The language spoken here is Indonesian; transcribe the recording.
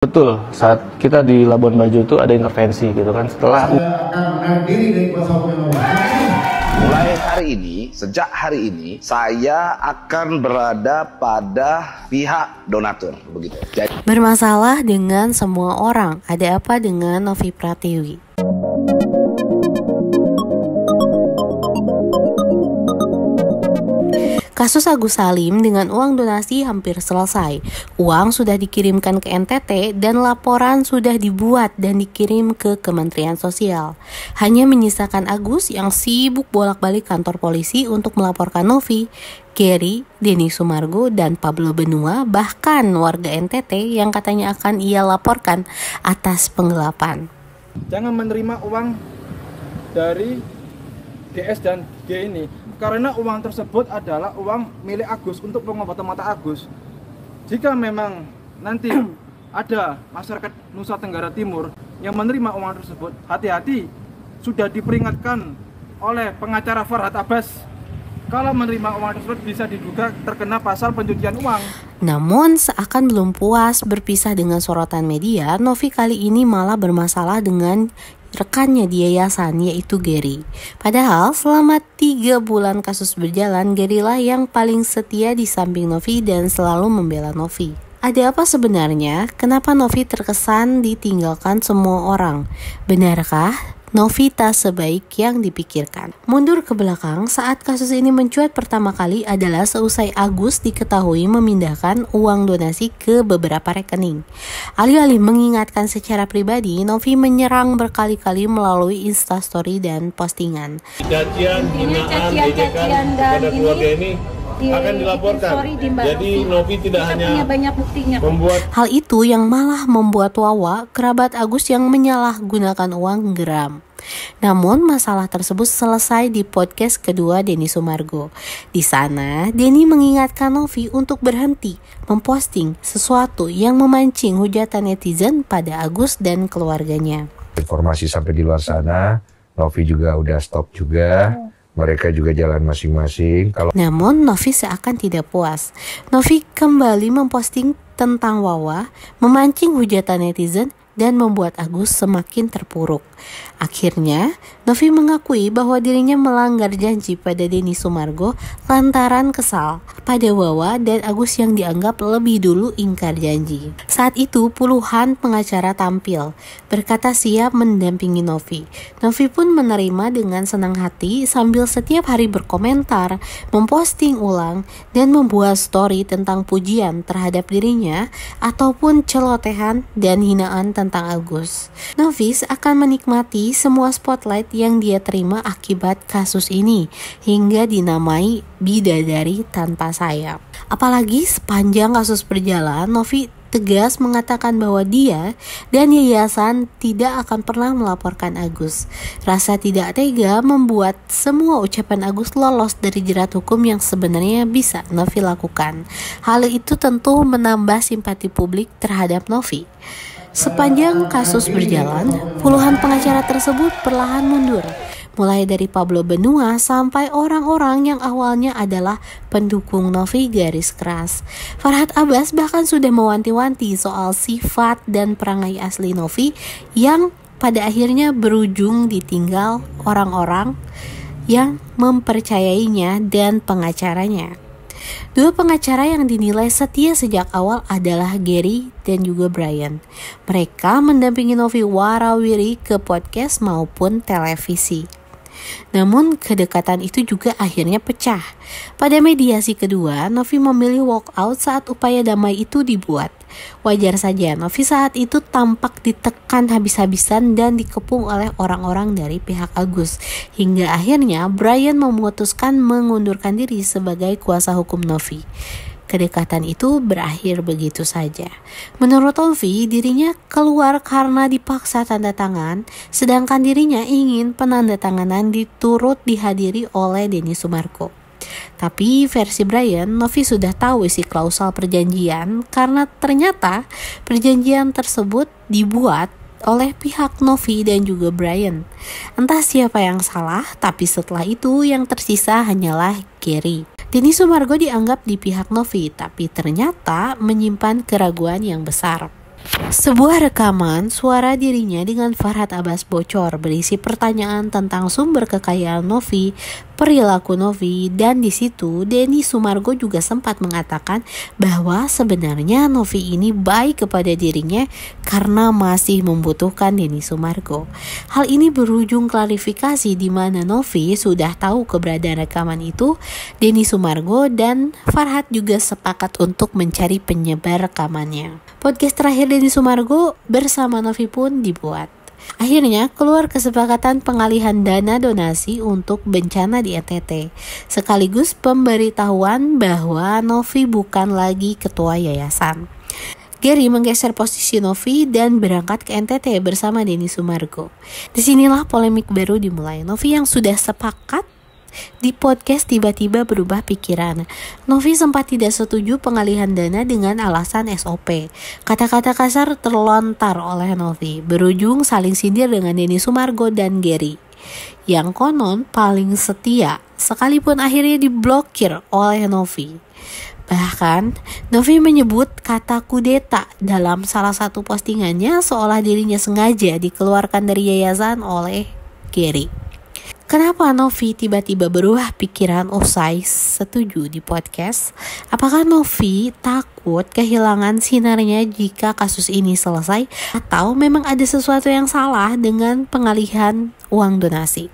Betul, saat kita di Labuan Bajo itu ada intervensi gitu kan. Setelah mulai hari ini, sejak hari ini saya akan berada pada pihak donatur begitu. Bermasalah dengan semua orang. Ada apa dengan Novi Pratiwi? Kasus Agus Salim dengan uang donasi hampir selesai. Uang sudah dikirimkan ke NTT dan laporan sudah dibuat dan dikirim ke Kementerian Sosial. Hanya menyisakan Agus yang sibuk bolak-balik kantor polisi untuk melaporkan Novi, Gary, Denny Sumargo, dan Pablo Benua, bahkan warga NTT yang katanya akan ia laporkan atas penggelapan. Jangan menerima uang dari DS dan G ini, karena uang tersebut adalah uang milik Agus untuk pengobatan mata Agus. Jika memang nanti ada masyarakat Nusa Tenggara Timur yang menerima uang tersebut, hati-hati, sudah diperingatkan oleh pengacara Farhad Abbas. Kalau menerima uang tersebut bisa diduga terkena pasal pencucian uang. Namun seakan belum puas berpisah dengan sorotan media, Novi kali ini malah bermasalah dengan rekannya di yayasan, yaitu Gary. Padahal selama 3 bulan kasus berjalan, Gary lah yang paling setia di samping Novi dan selalu membela Novi. Ada apa sebenarnya? Kenapa Novi terkesan ditinggalkan semua orang? Benarkah Novi tak sebaik yang dipikirkan? Mundur ke belakang, saat kasus ini mencuat pertama kali adalah seusai Agus diketahui memindahkan uang donasi ke beberapa rekening. Alih-alih mengingatkan secara pribadi, Novi menyerang berkali-kali melalui Instastory dan postingan. Cacian, hinaan, ejekan pada keluarga ini akan dilaporkan. Jadi Novi tidak hanya membuat hal itu yang malah membuat Wawa, kerabat Agus, yang menyalahgunakan uang geram. Namun masalah tersebut selesai di podcast kedua Denny Sumargo. Di sana, Denny mengingatkan Novi untuk berhenti memposting sesuatu yang memancing hujatan netizen pada Agus dan keluarganya. Informasi sampai di luar sana, Novi juga udah stop juga. Mereka juga jalan masing-masing. Namun Novi seakan tidak puas. Novi kembali memposting tentang Wawa, memancing hujatan netizen, dan membuat Agus semakin terpuruk. Akhirnya, Novi mengakui bahwa dirinya melanggar janji pada Denny Sumargo lantaran kesal pada Wawa dan Agus yang dianggap lebih dulu ingkar janji. Saat itu, puluhan pengacara tampil, berkata siap mendampingi Novi. Novi pun menerima dengan senang hati sambil setiap hari berkomentar, memposting ulang, dan membuat story tentang pujian terhadap dirinya ataupun celotehan dan hinaan tentang Agus. Novi akan menikmati semua spotlight yang dia terima akibat kasus ini hingga dinamai bidadari tanpa sayap. Apalagi sepanjang kasus berjalan, Novi tegas mengatakan bahwa dia dan yayasan tidak akan pernah melaporkan Agus. Rasa tidak tega membuat semua ucapan Agus lolos dari jerat hukum yang sebenarnya bisa Novi lakukan. Hal itu tentu menambah simpati publik terhadap Novi. Sepanjang kasus berjalan, puluhan pengacara tersebut perlahan mundur, mulai dari Pablo Benua sampai orang-orang yang awalnya adalah pendukung Novi garis keras. Farhad Abbas bahkan sudah mewanti-wanti soal sifat dan perangai asli Novi yang pada akhirnya berujung ditinggal orang-orang yang mempercayainya dan pengacaranya. 2 pengacara yang dinilai setia sejak awal adalah Gary dan juga Brian. Mereka mendampingi Novi warawiri ke podcast maupun televisi. Namun kedekatan itu juga akhirnya pecah. Pada mediasi kedua, Novi memilih walk out saat upaya damai itu dibuat. Wajar saja Novi saat itu tampak ditekan habis-habisan dan dikepung oleh orang-orang dari pihak Agus. Hingga akhirnya Brian memutuskan mengundurkan diri sebagai kuasa hukum Novi. Kedekatan itu berakhir begitu saja. Menurut Novi, dirinya keluar karena dipaksa tanda tangan, sedangkan dirinya ingin penandatanganan diturut dihadiri oleh Denny Sumargo. Tapi versi Brian, Novi sudah tahu isi klausal perjanjian karena ternyata perjanjian tersebut dibuat oleh pihak Novi dan juga Brian. Entah siapa yang salah, tapi setelah itu yang tersisa hanyalah Gary. Denny Sumargo dianggap di pihak Novi, tapi ternyata menyimpan keraguan yang besar. Sebuah rekaman suara dirinya dengan Farhad Abbas bocor berisi pertanyaan tentang sumber kekayaan Novi, perilaku Novi, dan di situ Denny Sumargo juga sempat mengatakan bahwa sebenarnya Novi ini baik kepada dirinya karena masih membutuhkan Denny Sumargo. Hal ini berujung klarifikasi di mana Novi sudah tahu keberadaan rekaman itu. Denny Sumargo dan Farhad juga sepakat untuk mencari penyebar rekamannya. Podcast terakhir Denny Sumargo bersama Novi pun dibuat. Akhirnya keluar kesepakatan pengalihan dana donasi untuk bencana di NTT, sekaligus pemberitahuan bahwa Novi bukan lagi ketua yayasan. Gary menggeser posisi Novi dan berangkat ke NTT bersama Denny Sumargo. Disinilah polemik baru dimulai. Novi yang sudah sepakat di podcast tiba-tiba berubah pikiran. Novi sempat tidak setuju pengalihan dana dengan alasan SOP. Kata-kata kasar terlontar oleh Novi, berujung saling sindir dengan Denny Sumargo dan Gary, yang konon paling setia, sekalipun akhirnya diblokir oleh Novi. Bahkan, Novi menyebut kata kudeta dalam salah satu postingannya seolah dirinya sengaja dikeluarkan dari yayasan oleh Gary. Kenapa Novi tiba-tiba berubah pikiran usai setuju di podcast? Apakah Novi takut kehilangan sinarnya jika kasus ini selesai? Atau memang ada sesuatu yang salah dengan pengalihan uang donasi?